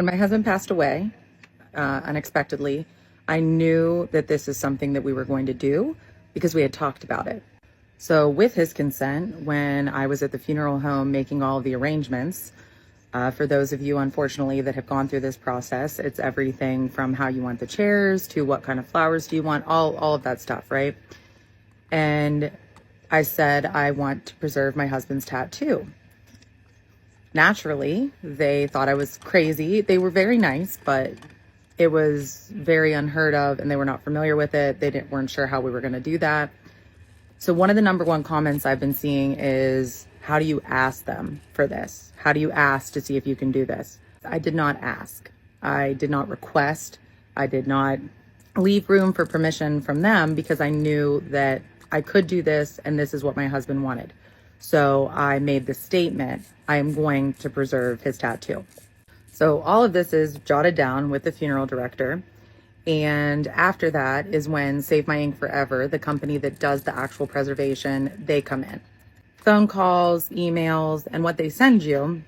When my husband passed away unexpectedly, I knew that this is something that we were going to do because we had talked about it. So with his consent, when I was at the funeral home making all of the arrangements, for those of you, unfortunately, that have gone through this process, it's everything from how you want the chairs to what kind of flowers do you want, all of that stuff, right? And I said, I want to preserve my husband's tattoo. Naturally, they thought I was crazy. They were very nice, but it was very unheard of and they were not familiar with it. They weren't sure how we were going to do that. So one of the number one comments I've been seeing is, how do you ask them for this? How do you ask to see if you can do this? I did not ask. I did not request. I did not leave room for permission from them because I knew that I could do this and this is what my husband wanted. So I made the statement, I am going to preserve his tattoo. So all of this is jotted down with the funeral director. And after that is when Save My Ink Forever, the company that does the actual preservation, they come in. Phone calls, emails, and what they send you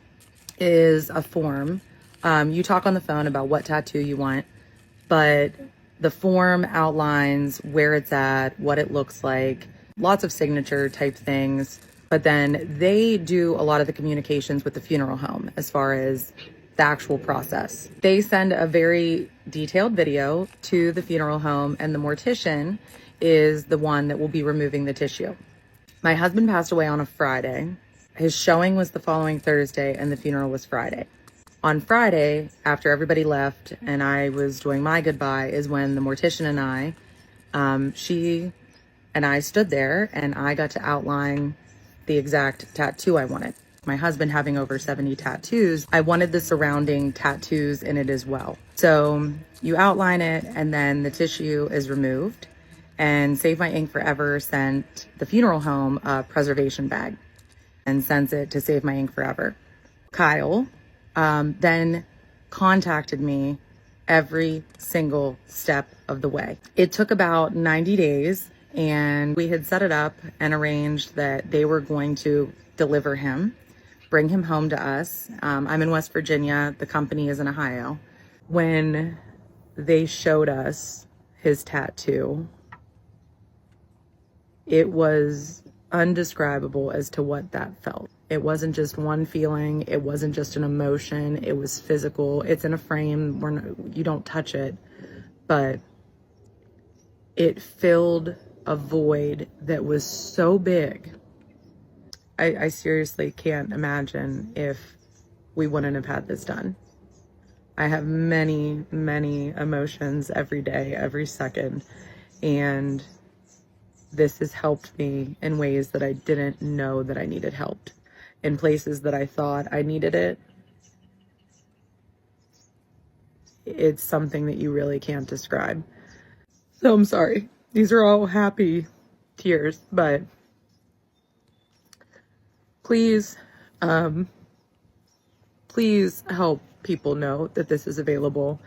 is a form. You talk on the phone about what tattoo you want, but the form outlines where it's at, what it looks like, lots of signature type things. But then they do a lot of the communications with the funeral home as far as the actual process. They send a very detailed video to the funeral home, and the mortician is the one that will be removing the tissue. My husband passed away on a Friday. His showing was the following Thursday, and the funeral was Friday. On Friday, after everybody left and I was doing my goodbye, is when the mortician and she and I stood there and I got to outline the exact tattoo I wanted. My husband having over 70 tattoos, I wanted the surrounding tattoos in it as well. So you outline it and then the tissue is removed, and Save My Ink Forever sent the funeral home a preservation bag and sends it to Save My Ink Forever. Kyle then contacted me every single step of the way. It took about 90 days and we had set it up and arranged that they were going to deliver him, bring him home to us. I'm in West Virginia. The company is in Ohio. When they showed us his tattoo, it was undescribable as to what that felt. It wasn't just one feeling. It wasn't just an emotion. It was physical. It's in a frame where you don't touch it, but it filled a void that was so big. I seriously can't imagine if we wouldn't have had this done. I have many, many emotions every day, every second, and this has helped me in ways that I didn't know that I needed help. In places that I thought I needed it, it's something that you really can't describe. So I'm sorry. These are all happy tears, but please, please help people know that this is available,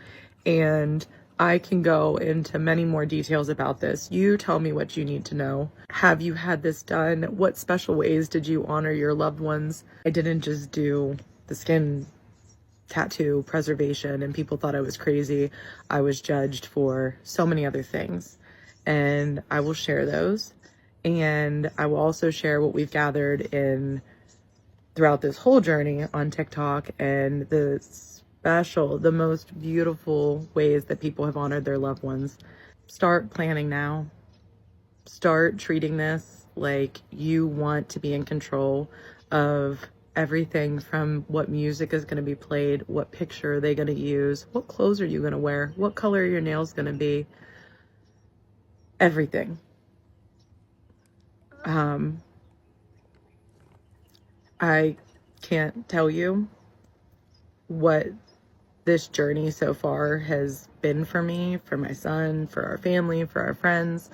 and I can go into many more details about this. You tell me what you need to know. Have you had this done? What special ways did you honor your loved ones? I didn't just do the skin tattoo preservation and people thought I was crazy. I was judged for so many other things, and I will share those. And I will also share what we've gathered in throughout this whole journey on TikTok and the most beautiful ways that people have honored their loved ones. Start planning now. Start treating this like you want to be in control of everything, from what music is going to be played, what picture are they going to use, what clothes are you going to wear, what color are your nails going to be, everything. I can't tell you what this journey so far has been for me, for my son, for our family, for our friends.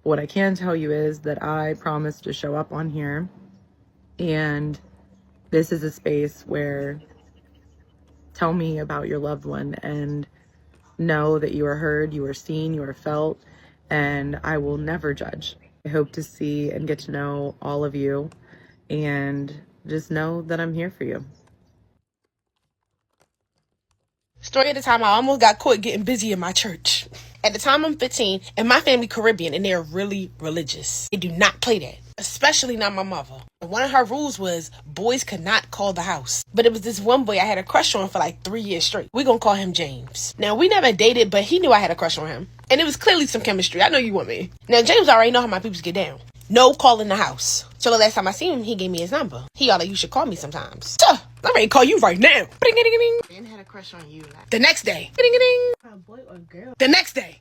But what I can tell you is that I promise to show up on here, and this is a space where tell me about your loved one and know that you are heard, you are seen, you are felt, and I will never judge. I hope to see and get to know all of you, and just know that I'm here for you. Story of the time I almost got caught getting busy in my church. At the time I'm 15, and my family Caribbean, and they're really religious. They do not play that. Especially not my mother. One of her rules was boys could not call the house. But it was this one boy I had a crush on for like 3 years straight. We gonna call him James. Now, we never dated, but he knew I had a crush on him. And it was clearly some chemistry. I know you want me. Now, James already know how my peoples get down. No calling the house. So the last time I seen him, he gave me his number. He all like, you should call me sometimes. So, I'm ready to call you right now. Ben had a crush on you. Like, the next day. a boy or girl? The next day.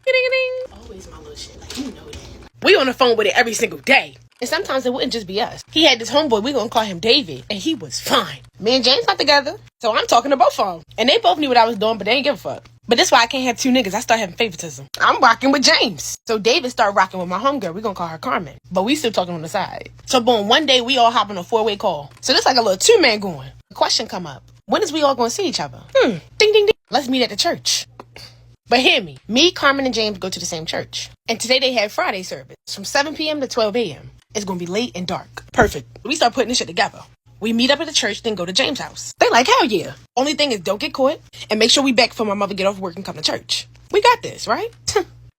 Always my little shit. Like, you know that. We on the phone with it every single day. And sometimes it wouldn't just be us. He had this homeboy, we gonna call him David, and he was fine. Me and James not together, so I'm talking to both of them. And they both knew what I was doing, but they ain't give a fuck. But that's why I can't have two niggas. I start having favoritism. I'm rocking with James. So David started rocking with my homegirl. We gonna call her Carmen. But we still talking on the side. So boom, one day we all hop on a 4-way call. So this like a little 2-man going. The question come up. When is we all gonna see each other? Ding, ding, ding. Let's meet at the church. But hear me. Me, Carmen, and James go to the same church. And today they have Friday service from 7 p.m. to 12 a.m. It's gonna be late and dark. Perfect. We start putting this shit together. We meet up at the church, then go to James' house. They like, hell yeah. Only thing is don't get caught and make sure we back before my mother get off work and come to church. We got this, right?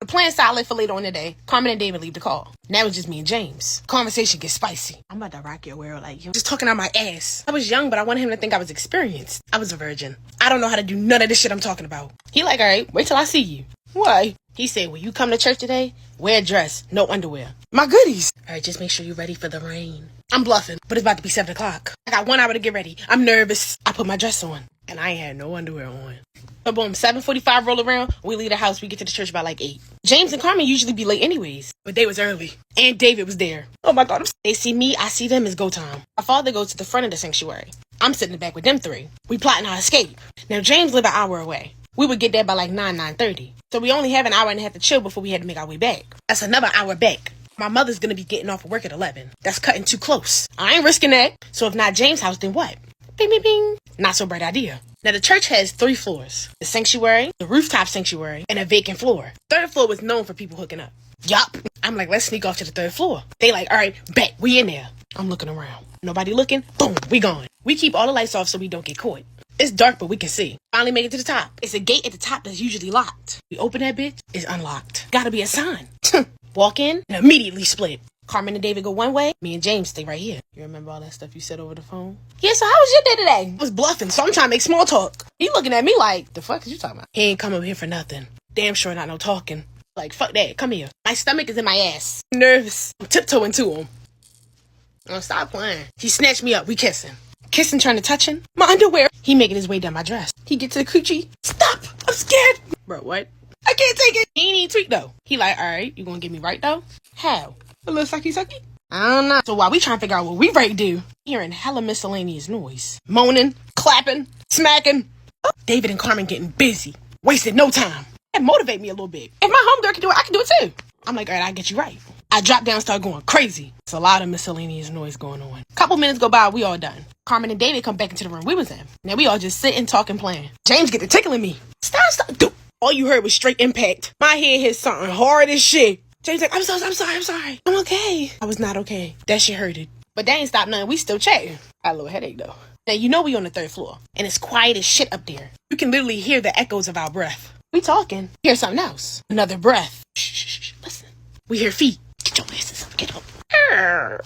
The plan solid for later on in the day. Carmen and David leave the call. Now it's just me and James. Conversation gets spicy. I'm about to rock your world like you. Just talking out my ass. I was young, but I wanted him to think I was experienced. I was a virgin. I don't know how to do none of this shit I'm talking about. He like, all right, wait till I see you. Why? He said, when you come to church today, wear a dress, no underwear. My goodies. All right, just make sure you're ready for the rain. I'm bluffing, but it's about to be 7 o'clock. I got 1 hour to get ready. I'm nervous. I put my dress on, and I ain't had no underwear on. But boom, 7:45 roll around. We leave the house. We get to the church by like 8. James and Carmen usually be late anyways, but they was early. And David was there. Oh my God. They see me, I see them. It's go time. My father goes to the front of the sanctuary. I'm sitting in the back with them 3. We plotting our escape. Now, James live an hour away. We would get there by like 9:30. So we only have an hour and a half to chill before we had to make our way back. That's another hour back. My mother's gonna be getting off of work at 11. That's cutting too close. I ain't risking that. So if not James' house, then what? Bing, bing, bing. Not so bright idea. Now the church has 3 floors. The sanctuary, the rooftop sanctuary, and a vacant floor. 3rd floor was known for people hooking up. Yup. I'm like, let's sneak off to the 3rd floor. They like, all right, bet, we in there. I'm looking around. Nobody looking. Boom, we gone. We keep all the lights off so we don't get caught. It's dark, but we can see. Finally make it to the top. It's a gate at the top that's usually locked. We open that bitch, it's unlocked. Gotta be a sign. Walk in and immediately split. Carmen and David go one way. Me and James stay right here. You remember all that stuff you said over the phone? Yeah, so how was your day today? I was bluffing, so I'm trying to make small talk. He looking at me like, the fuck is you talking about? He ain't come over here for nothing. Damn sure not no talking. Like, fuck that, come here. My stomach is in my ass. I'm nervous. I'm tiptoeing to him. Oh, stop playing. He snatched me up, we kissing. Kissing, trying to touch him. My underwear. He making his way down my dress. He get to the coochie. Stop! I'm scared. Bro, what? I can't take it. He ain't even tweak though. He like, all right, you gonna get me right though? How? A little sucky? I don't know. So while we trying to figure out what we ready to do, hearing hella miscellaneous noise. Moaning, clapping, smacking. David and Carmen getting busy. Wasted no time. That motivate me a little bit. If my homegirl can do it, I can do it too. I'm like, all right, I'll get you right. I drop down, start going crazy. It's a lot of miscellaneous noise going on. Couple minutes go by, we all done. Carmen and David come back into the room we was in. Now we all just sitting, talking, playing. James get to tickling me. Stop. Dude. All you heard was straight impact. My head hit something hard as shit. James like, I'm sorry. I'm okay. I was not okay. That shit hurted. But that ain't stopped nothing. We still chatting. Got a little headache though. Now you know we on the 3rd floor. And it's quiet as shit up there. You can literally hear the echoes of our breath. We talking. Hear something else. Another breath. Shh. Listen. We hear feet. Get your asses up. Get up.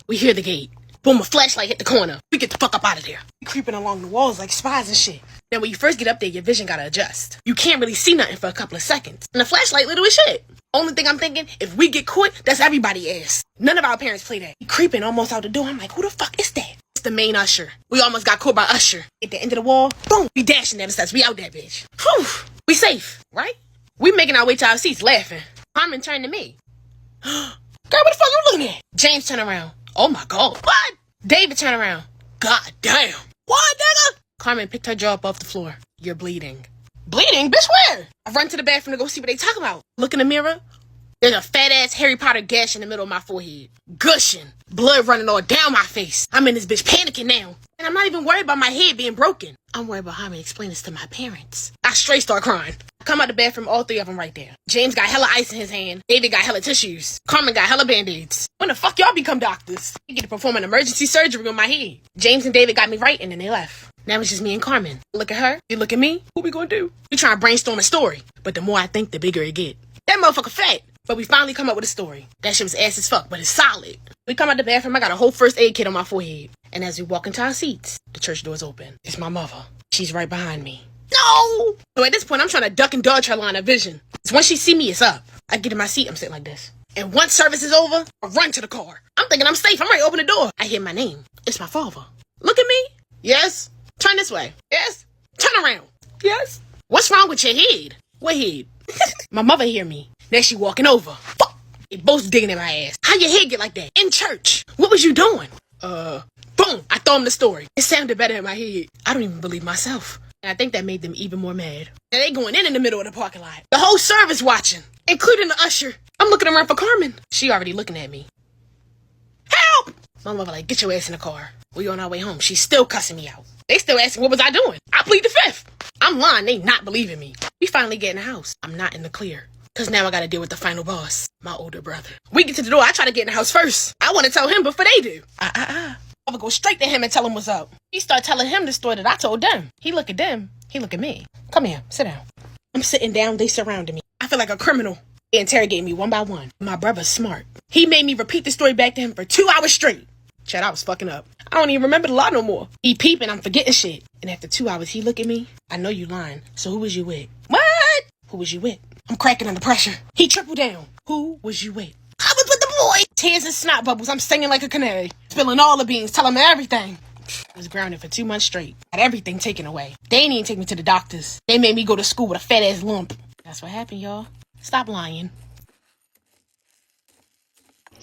We hear the gate. Boom, a flashlight hit the corner. We get the fuck up out of there. We creeping along the walls like spies and shit. Now when you first get up there, your vision gotta adjust. You can't really see nothing for a couple of seconds. And the flashlight little as shit. Only thing I'm thinking, if we get caught, that's everybody ass. None of our parents play that. We creeping almost out the door. I'm like, who the fuck is that? It's the main usher. We almost got caught by Usher. At the end of the wall, boom, we dashing down the steps. We out that bitch. Whew, we safe, right? We making our way to our seats laughing. Carmen turned to me. Girl, what the fuck you looking at? James turned around. Oh my God. What? David turned around. God damn. What, nigga? Carmen picked her jaw up off the floor. You're bleeding. Bleeding? Bitch, where? I run to the bathroom to go see what they talking about. Look in the mirror. There's a fat-ass Harry Potter gash in the middle of my forehead. Gushing. Blood running all down my face. I'm in this bitch panicking now. And I'm not even worried about my head being broken. I'm worried about how I'm gonna explain this to my parents. I straight start crying. I come out the bathroom, all 3 of them right there. James got hella ice in his hand. David got hella tissues. Carmen got hella band-aids. When the fuck y'all become doctors? You get to perform an emergency surgery on my head. James and David got me right, and then they left. Now it's just me and Carmen. Look at her. You look at me. What we gonna do? We try to brainstorm a story. But the more I think, the bigger it get. That motherfucker fat. But we finally come up with a story. That shit was ass as fuck, but it's solid. We come out the bathroom. I got a whole first aid kit on my forehead. And as we walk into our seats, the church door's open. It's my mother. She's right behind me. No! So at this point, I'm trying to duck and dodge her line of vision. So once she see me, it's up. I get in my seat. I'm sitting like this. And once service is over, I run to the car. I'm thinking I'm safe. I'm ready to open the door. I hear my name. It's my father. Look at me. Yes. Turn this way. Yes. Turn around. Yes. What's wrong with your head? What head? My mother hear me. Now she walking over. Fuck. They both digging in my ass. How your head get like that? In church. What was you doing? Boom. I throw them the story. It sounded better in my head. I don't even believe myself. And I think that made them even more mad. And they going in the middle of the parking lot. The whole service watching, including the usher. I'm looking around for Carmen. She already looking at me. Help! My mother like, get your ass in the car. We on our way home. She's still cussing me out. They still asking what was I doing. I plead the fifth. I'm lying. They not believing me. We finally get in the house. I'm not in the clear. Cause now I gotta deal with the final boss, my older brother. We get to the door. I try to get in the house first. I want to tell him before they do. I would go straight to him and tell him what's up. He start telling him the story that I told them. He look at them. He look at me. Come here. Sit down. I'm sitting down. They surrounded me. I feel like a criminal. They interrogate me one by one. My brother's smart. He made me repeat the story back to him for 2 hours straight. Chad, I was fucking up. I don't even remember the lie no more. He peeping. I'm forgetting shit. And after 2 hours, he look at me. I know you lying. So who was you with? What? Who was you with? I'm cracking under pressure. He tripled down. Who was you with? I was with the boy. Tears and snot bubbles. I'm singing like a canary. Spilling all the beans. Telling me everything. I was grounded for 2 months straight. Had everything taken away. They didn't even take me to the doctors. They made me go to school with a fat ass lump. That's what happened, y'all. Stop lying.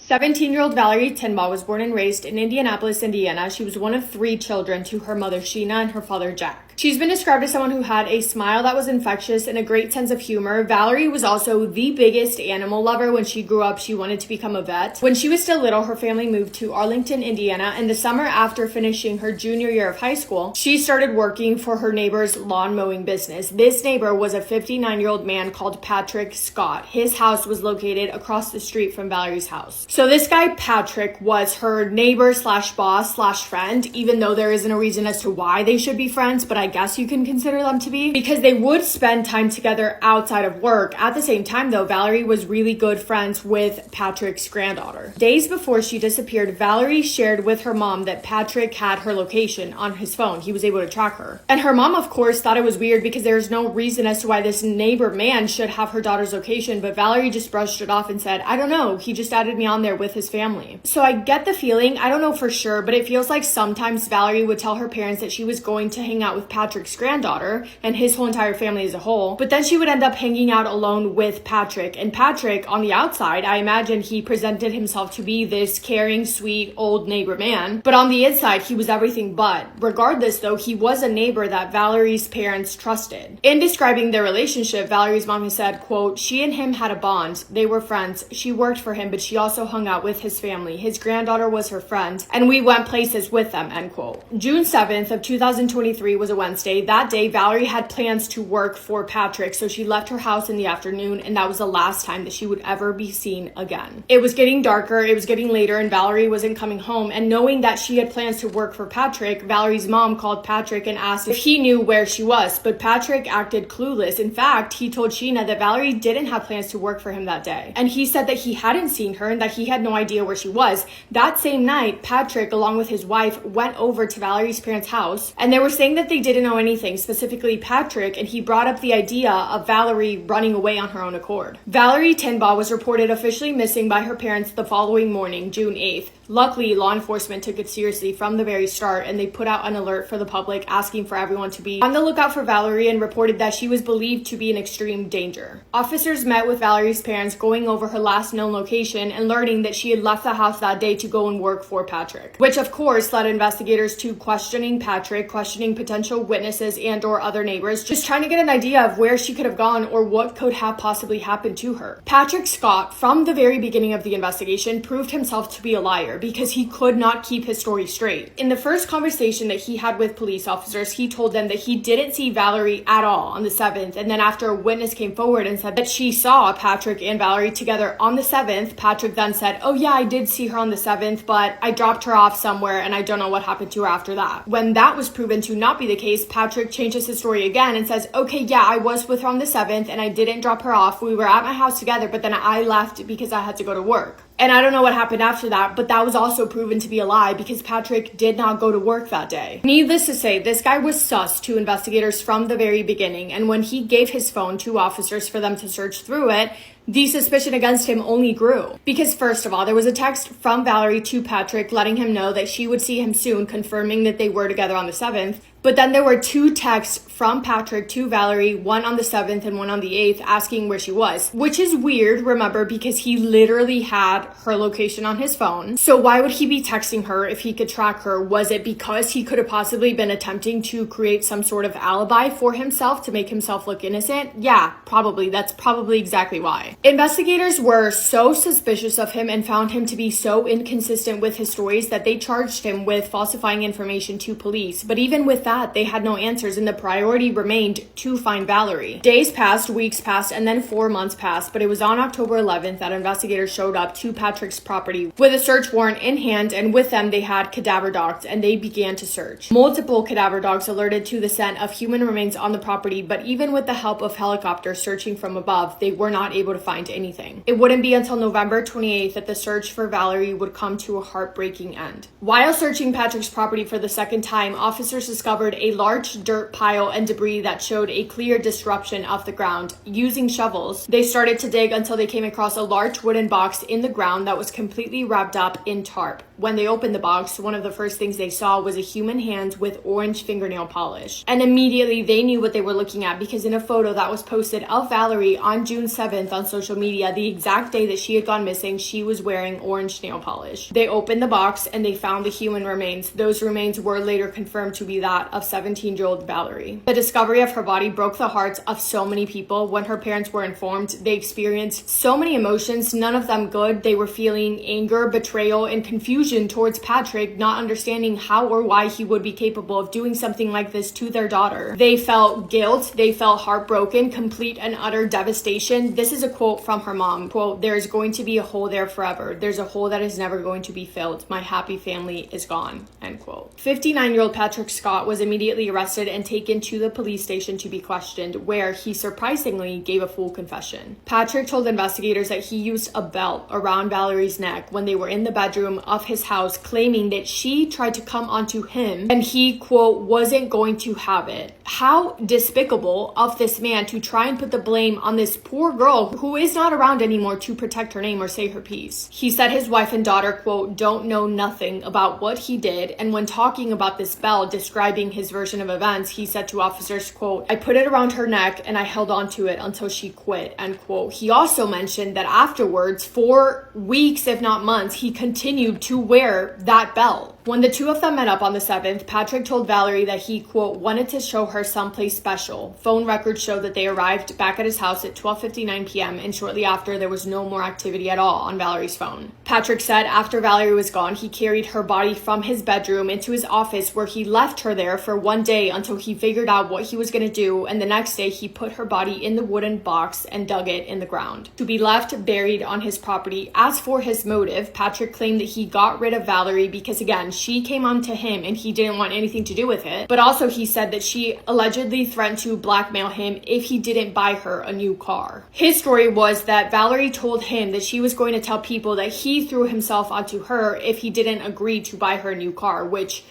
17-year-old Valerie Tinba was born and raised in Indianapolis, Indiana. She was one of 3 children to her mother, Sheena, and her father, Jack. She's been described as someone who had a smile that was infectious and a great sense of humor. Valerie was also the biggest animal lover. When she grew up, she wanted to become a vet. When she was still little, her family moved to Arlington, Indiana, and the summer after finishing her junior year of high school, she started working for her neighbor's lawn mowing business. This neighbor was a 59-year-old man called Patrick Scott. His house was located across the street from Valerie's house. So this guy, Patrick, was her neighbor slash boss slash friend, even though there isn't a reason as to why they should be friends, but I guess you can consider them to be, because they would spend time together outside of work. At the same time, though, Valerie was really good friends with Patrick's granddaughter. Days before she disappeared, Valerie shared with her mom that Patrick had her location on his phone. He was able to track her. And her mom, of course, thought it was weird because there's no reason as to why this neighbor man should have her daughter's location, but Valerie just brushed it off and said, I don't know, he just added me on there with his family. So I get the feeling, I don't know for sure, but it feels like sometimes Valerie would tell her parents that she was going to hang out with Patrick's granddaughter and his whole entire family as a whole, but then she would end up hanging out alone with Patrick. And Patrick, on the outside, I imagine he presented himself to be this caring, sweet, old neighbor man, but on the inside, he was everything but. Regardless, though, he was a neighbor that Valerie's parents trusted. In describing their relationship, Valerie's mom has said, quote, she and him had a bond. They were friends. She worked for him, but she also hung out with his family. His granddaughter was her friend, and we went places with them, end quote. June 7th of 2023 was a Wednesday. That day, Valerie had plans to work for Patrick, so she left her house in the afternoon, and that was the last time that she would ever be seen again. It was getting darker, it was getting later, and Valerie wasn't coming home, and knowing that she had plans to work for Patrick, Valerie's mom called Patrick and asked if he knew where she was, but Patrick acted clueless. In fact, he told Sheena that Valerie didn't have plans to work for him that day, and he said that he hadn't seen her and that he had no idea where she was. That same night, Patrick, along with his wife, went over to Valerie's parents' house, and they were saying that they didn't know anything, specifically Patrick, and he brought up the idea of Valerie running away on her own accord. Valerie Tinba was reported officially missing by her parents the following morning, June 8th. Luckily, law enforcement took it seriously from the very start, and they put out an alert for the public asking for everyone to be on the lookout for Valerie and reported that she was believed to be in extreme danger. Officers met with Valerie's parents, going over her last known location and learning that she had left the house that day to go and work for Patrick, which of course led investigators to questioning Patrick, questioning potential potential witnesses and or other neighbors, just trying to get an idea of where she could have gone or what could have possibly happened to her. Patrick Scott, from the very beginning of the investigation, proved himself to be a liar because he could not keep his story straight. In the first conversation that he had with police officers, he told them that he didn't see Valerie at all on the 7th, and then after a witness came forward and said that she saw Patrick and Valerie together on the 7th, Patrick then said, "Oh yeah, I did see her on the 7th, but I dropped her off somewhere and I don't know what happened to her after that." When that was proven to not be the case, Patrick changes his story again and says, "Okay, yeah, I was with her on the 7th and I didn't drop her off. We were at my house together, but then I left because I had to go to work." And I don't know what happened after that, but that was also proven to be a lie because Patrick did not go to work that day. Needless to say, this guy was sus to investigators from the very beginning, and when he gave his phone to officers for them to search through it, the suspicion against him only grew. Because first of all, there was a text from Valerie to Patrick letting him know that she would see him soon, confirming that they were together on the 7th. But then there were 2 texts from Patrick to Valerie, one on the 7th and one on the 8th, asking where she was. Which is weird, remember, because he literally had her location on his phone. So why would he be texting her if he could track her? Was it because he could have possibly been attempting to create some sort of alibi for himself to make himself look innocent? Yeah, probably. That's probably exactly why. Investigators were so suspicious of him and found him to be so inconsistent with his stories that they charged him with falsifying information to police. But even with that, they had no answers, and the priority remained to find Valerie. Days passed, weeks passed, and then 4 months passed, but it was on October 11th that investigators showed up to Patrick's property with a search warrant in hand, and with them they had cadaver dogs, and they began to search. Multiple cadaver dogs alerted to the scent of human remains on the property, but even with the help of helicopters searching from above, they were not able to find anything. It wouldn't be until November 28th that the search for Valerie would come to a heartbreaking end. While searching Patrick's property for the second time, officers discovered a large dirt pile and debris that showed a clear disruption of the ground. Using shovels, they started to dig until they came across a large wooden box in the ground that was completely wrapped up in tarp. When they opened the box, one of the first things they saw was a human hand with orange fingernail polish. And immediately they knew what they were looking at because in a photo that was posted of Valerie on June 7th on social media, the exact day that she had gone missing, she was wearing orange nail polish. They opened the box and they found the human remains. Those remains were later confirmed to be that of 17-year-old Valerie. The discovery of her body broke the hearts of so many people. When her parents were informed, they experienced so many emotions, none of them good. They were feeling anger, betrayal, and confusion towards Patrick, not understanding how or why he would be capable of doing something like this to their daughter. They felt guilt, they felt heartbroken, complete and utter devastation. This is a quote from her mom, quote, "There is going to be a hole there forever. There's a hole that is never going to be filled. My happy family is gone," end quote. 59-year-old Patrick Scott was immediately arrested and taken to the police station to be questioned, where he surprisingly gave a full confession. Patrick told investigators that he used a belt around Valerie's neck when they were in the bedroom of his house, claiming that she tried to come onto him and he, quote, wasn't going to have it. How despicable of this man to try and put the blame on this poor girl who is not around anymore to protect her name or say her piece. He said his wife and daughter, quote, don't know nothing about what he did, and when talking about this belt, describing his version of events, he said to officers, quote, "I put it around her neck and I held on to it until she quit," end quote. He also mentioned that afterwards, for weeks if not months, he continued to wear that belt. When the two of them met up on the 7th, Patrick told Valerie that he, quote, wanted to show her someplace special. Phone records show that they arrived back at his house at 12:59 p.m. and shortly after there was no more activity at all on Valerie's phone. Patrick said after Valerie was gone, he carried her body from his bedroom into his office where he left her there for one day until he figured out what he was going to do, and the next day he put her body in the wooden box and dug it in the ground to be left buried on his property. As for his motive, Patrick claimed that he got rid of Valerie because, again, she came on to him and he didn't want anything to do with it. But also he said that she allegedly threatened to blackmail him if he didn't buy her a new car. His story was that Valerie told him that she was going to tell people that he threw himself onto her if he didn't agree to buy her a new car, which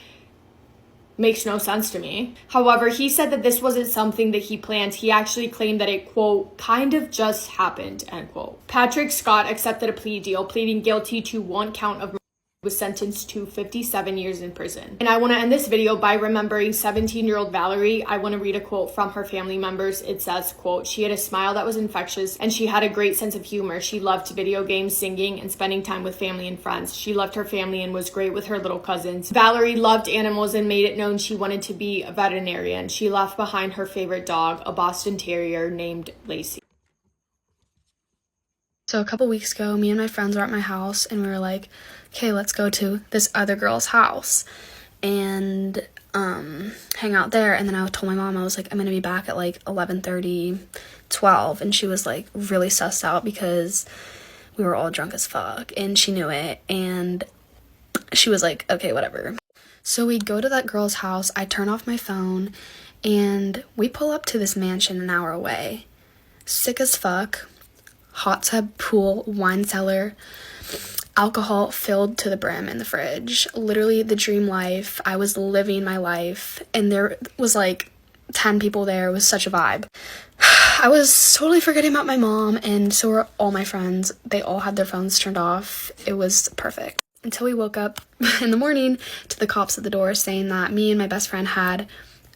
makes no sense to me. However, he said that this wasn't something that he planned. He actually claimed that it, quote, kind of just happened, end quote. Patrick Scott accepted a plea deal, pleading guilty to one count of was sentenced to 57 years in prison. And I want to end this video by remembering 17-year-old Valerie. I want to read a quote from her family members. It says, quote, "She had a smile that was infectious and she had a great sense of humor. She loved video games, singing, and spending time with family and friends. She loved her family and was great with her little cousins. Valerie loved animals and made it known she wanted to be a veterinarian. She left behind her favorite dog, a Boston Terrier named Lacey." So a couple weeks ago, me and my friends were at my house and we were like, okay, let's go to this other girl's house and hang out there. And then I told my mom, I was like, I'm gonna be back at like 11:30, 12. And she was like really sussed out because we were all drunk as fuck and she knew it. And she was like, okay, whatever. So we go to that girl's house, I turn off my phone, and we pull up to this mansion an hour away. Sick as fuck. Hot tub, pool, wine cellar, alcohol filled to the brim in the fridge. Literally the dream life. I was living my life, and there was like 10 people there. It was such a vibe. I was totally forgetting about my mom, and so were all my friends. They all had their phones turned off. It was perfect. Until we woke up in the morning to the cops at the door saying that me and my best friend had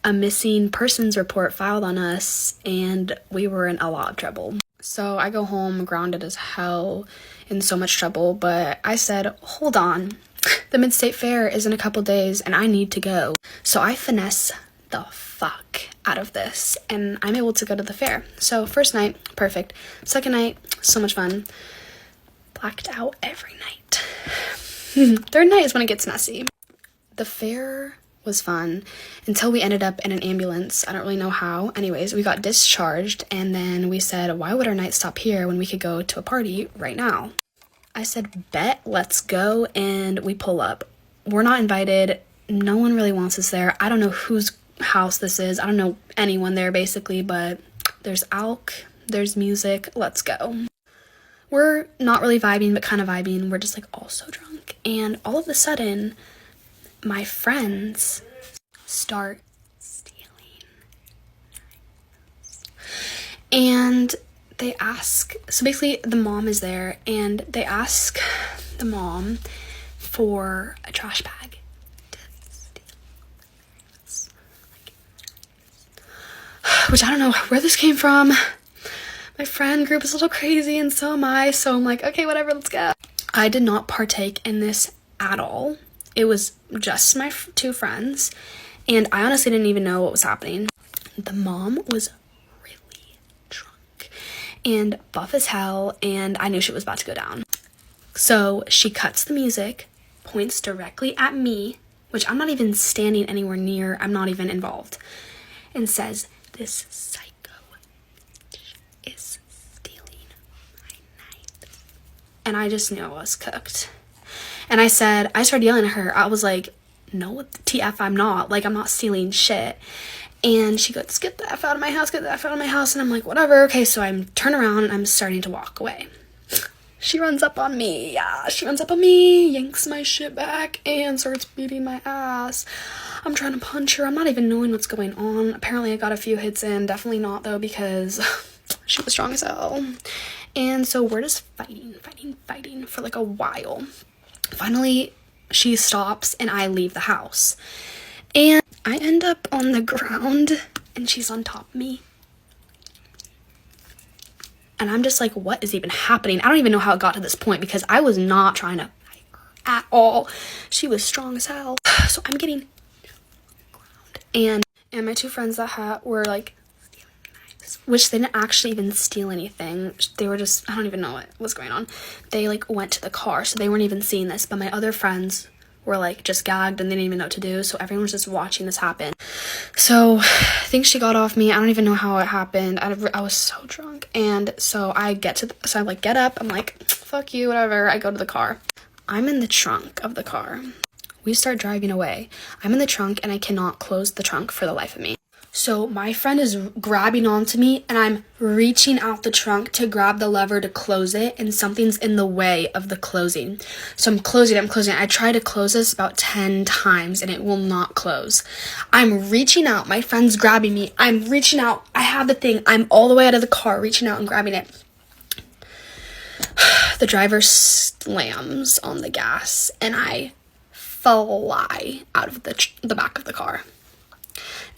a missing persons report filed on us, and we were in a lot of trouble. So I go home grounded as hell, in so much trouble, but I said, hold on, the Mid-State Fair is in a couple days and I need to go. So I finesse the fuck out of this and I'm able to go to the fair. So first night, perfect. Second night, so much fun. Blacked out every night. Third night is when it gets messy. The fair was fun until we ended up in an ambulance. I don't really know how. Anyways, we got discharged and then we said, why would our night stop here when we could go to a party right now? I said, bet, let's go, and we pull up. We're not invited. No one really wants us there. I don't know whose house this is. I don't know anyone there basically, but there's alk, there's music, let's go. We're not really vibing, but kind of vibing. We're just like all so drunk. And all of a sudden, my friends start stealing. And they ask, so basically the mom is there and they ask the mom for a trash bag to steal. Which I don't know where this came from. My friend group is a little crazy and so am I. So I'm like, okay, whatever, let's go. I did not partake in this at all. It was just my two friends, and I honestly didn't even know what was happening. The mom was really drunk and buff as hell, and I knew shit was about to go down. So she cuts the music, points directly at me, which I'm not even standing anywhere near, I'm not even involved, and says, "This psycho is stealing my night." And I just knew I was cooked. And I started yelling at her. I was like, no, TF, I'm not. Like, I'm not stealing shit. And she goes, get the F out of my house, get the F out of my house. And I'm like, whatever. Okay, so I turn around and I'm starting to walk away. She runs up on me. Yeah, she runs up on me, yanks my shit back, and starts beating my ass. I'm trying to punch her. I'm not even knowing what's going on. Apparently, I got a few hits in. Definitely not, though, because she was strong as hell. And so we're just fighting for like a while. Finally, she stops and I leave the house. And I end up on the ground and she's on top of me. And I'm just like, what is even happening? I don't even know how it got to this point because I was not trying to fight her at all. She was strong as hell. So I'm getting on the ground. And my two friends that were like, which they didn't actually even steal anything. They were just, I don't even know what was going on. They like went to the car, so they weren't even seeing this. But my other friends were like just gagged and they didn't even know what to do. So everyone was just watching this happen. So I think she got off me. I don't even know how it happened. I was so drunk. And so I get up. I'm like, fuck you, whatever. I go to the car. I'm in the trunk of the car. We start driving away. I'm in the trunk and I cannot close the trunk for the life of me. So my friend is grabbing onto me and I'm reaching out the trunk to grab the lever to close it, and something's in the way of the closing. So I'm closing. I try to close this about 10 times and it will not close. I'm reaching out. My friend's grabbing me. I'm reaching out. I have the thing. I'm all the way out of the car reaching out and grabbing it. the driver slams on the gas and I fly out of the back of the car.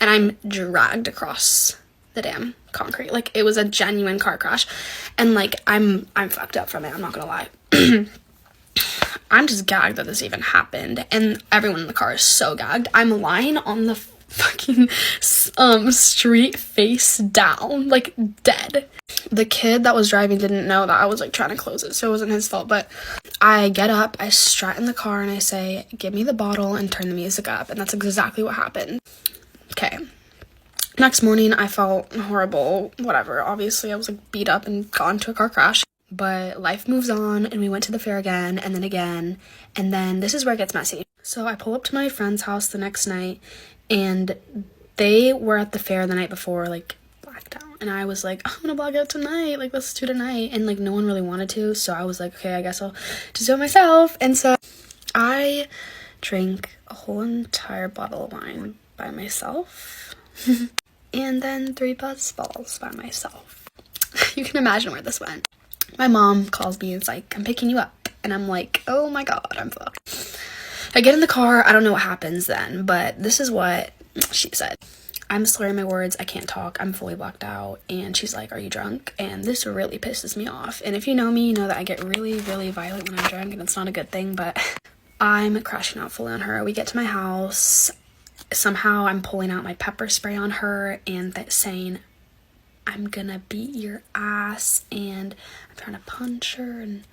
And I'm dragged across the damn concrete. Like, it was a genuine car crash. And, like, I'm fucked up from it. I'm not gonna lie. I'm just gagged that this even happened. And everyone in the car is so gagged. I'm lying on the fucking street face down, like, dead. The kid that was driving didn't know that I was, like, trying to close it, so it wasn't his fault. But I get up, I strut in the car, and I say, give me the bottle and turn the music up. And that's exactly what happened. Okay. Next morning, I felt horrible, whatever. Obviously, I was, like, beat up and got into a car crash. But life moves on, and we went to the fair again, and then this is where it gets messy. So I pull up to my friend's house the next night, and they were at the fair the night before, like, blacked out. And I was like, I'm gonna black out tonight, like, let's do tonight. And, like, no one really wanted to, so I was like, okay, I guess I'll just do it myself. And so I drank a whole entire bottle of wine by myself. And then 3 buzz balls by myself. You can imagine where this went. My mom calls me and is like, I'm picking you up. And I'm like, oh my god, I'm fucked. I get in the car, I don't know what happens then, but this is what she said. I'm slurring my words, I can't talk, I'm fully blacked out. And she's like, are you drunk? And this really pisses me off. And if you know me, you know that I get really, really violent when I'm drunk, and it's not a good thing, but I'm crashing out fully on her. We get to my house. Somehow I'm pulling out my pepper spray on her and saying, I'm gonna beat your ass, and I'm trying to punch her, and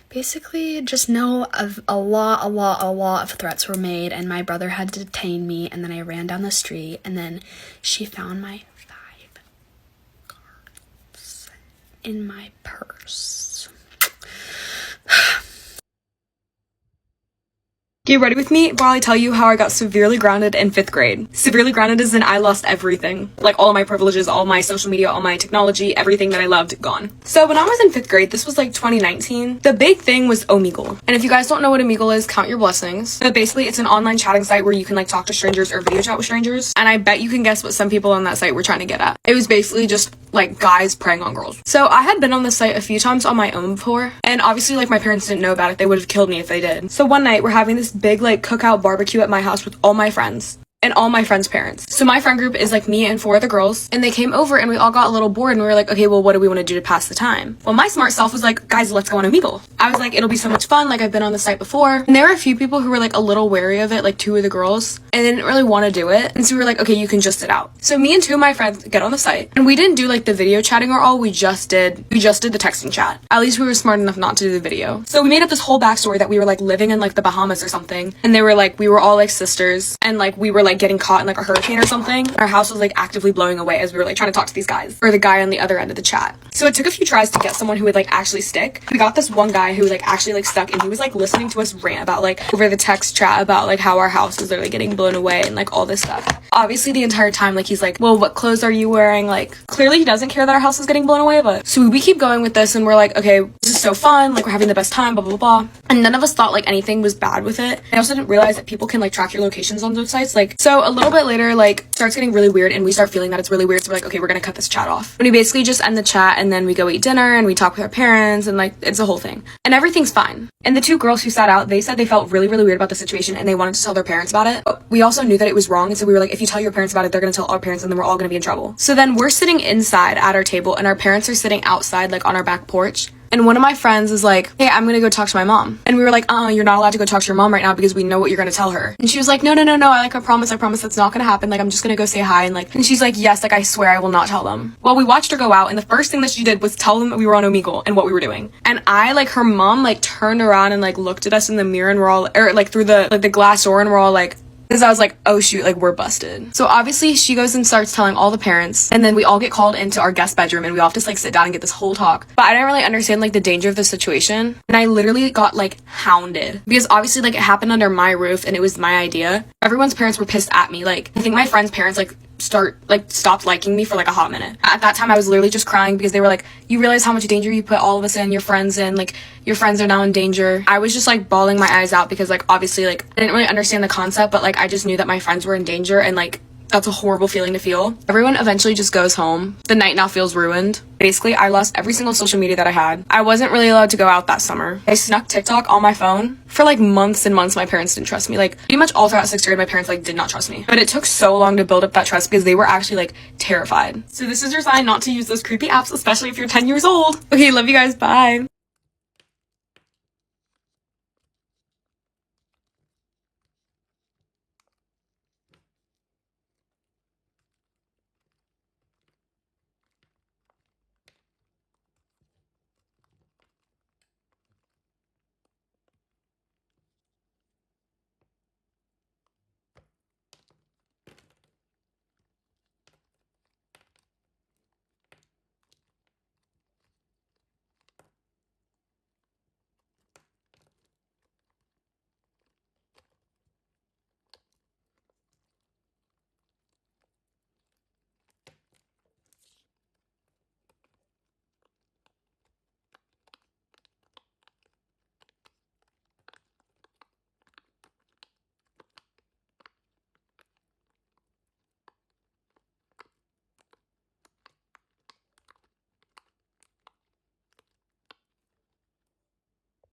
basically just know of a lot of threats were made, and my brother had to detain me, and then I ran down the street, and then she found my 5 cards in my purse. Get ready with me while I tell you how I got severely grounded in 5th grade. Severely grounded is in I lost everything. Like, all of my privileges, all my social media, all my technology, everything that I loved, gone. So when I was in 5th grade, this was like 2019, the big thing was Omegle. And if you guys don't know what Omegle is, count your blessings. But basically, it's an online chatting site where you can like talk to strangers or video chat with strangers. And I bet you can guess what some people on that site were trying to get at. It was basically just like guys preying on girls. So I had been on this site a few times on my own before. And obviously, like, my parents didn't know about it. They would have killed me if they did. So one night, we're having this big like cookout barbecue at my house with all my friends and all my friends' parents. So my friend group is like me and 4 other girls, and they came over and we all got a little bored and we were like, okay, well, what do we want to do to pass the time? Well, my smart self was like, guys, let's go on Omegle. I was like, it'll be so much fun. Like, I've been on the site before. And there were a few people who were like a little wary of it, like 2 of the girls, and they didn't really want to do it. And so we were like, okay, you can just sit out. So me and 2 of my friends get on the site, and we didn't do like the video chatting or all, we just did the texting chat. At least we were smart enough not to do the video. So we made up this whole backstory that we were like living in like the Bahamas or something, and they were like, we were all like sisters, and like we were like getting caught in like a hurricane or something. Our house was like actively blowing away as we were like trying to talk to these guys, or the guy on the other end of the chat. So it took a few tries to get someone who would like actually stick. We got this one guy who like actually like stuck, and he was like listening to us rant about like over the text chat about like how our house was literally getting blown away and like all this stuff. Obviously the entire time like he's like, well, what clothes are you wearing? Like, clearly he doesn't care that our house is getting blown away. But so we keep going with this, and we're like, okay, this is so fun, like we're having the best time, blah blah blah. And none of us thought like anything was bad with it. I also didn't realize that people can like track your locations on those sites. Like, so a little bit later, like, starts getting really weird, and we start feeling that it's really weird, so we're like, okay, we're gonna cut this chat off. And we basically just end the chat, and then we go eat dinner, and we talk with our parents, and like, it's a whole thing. And everything's fine. And the 2 girls who sat out, they said they felt really, really weird about the situation, and they wanted to tell their parents about it. But we also knew that it was wrong, and so we were like, if you tell your parents about it, they're gonna tell our parents, and then we're all gonna be in trouble. So then we're sitting inside at our table, and our parents are sitting outside, like on our back porch. And one of my friends is like, hey, I'm gonna go talk to my mom. And we were like, you're not allowed to go talk to your mom right now because we know what you're gonna tell her. And she was like, no, I promise that's not gonna happen. Like, I'm just gonna go say hi. And she's like, yes, like, I swear I will not tell them. Well, we watched her go out, and the first thing that she did was tell them that we were on Omegle and what we were doing. And her mom, like, turned around and, like, looked at us in the mirror, and we're all, or, like, through the glass door, and we're all like, because I was like, oh shoot, like, we're busted. So obviously she goes and starts telling all the parents, and then we all get called into our guest bedroom, and we all have to like sit down and get this whole talk. But I didn't really understand like the danger of the situation, and I literally got like hounded because obviously like it happened under my roof and it was my idea. Everyone's parents were pissed at me. Like, I think my friend's parents like stopped liking me for like a hot minute. At that time I was literally just crying because they were like, you realize how much danger you put all of us in, your friends in, like your friends are now in danger. I was just like bawling my eyes out because like obviously like I didn't really understand the concept, but like I just knew that my friends were in danger, and like That's a horrible feeling to feel. Everyone eventually just goes home. The night now feels ruined. Basically, I lost every single social media that I had. I wasn't really allowed to go out that summer. I snuck TikTok on my phone. For like months and months, my parents didn't trust me. Like pretty much all throughout 6th grade, my parents like did not trust me. But it took so long to build up that trust because they were actually like terrified. So this is your sign not to use those creepy apps, especially if you're 10 years old. Okay, love you guys. Bye.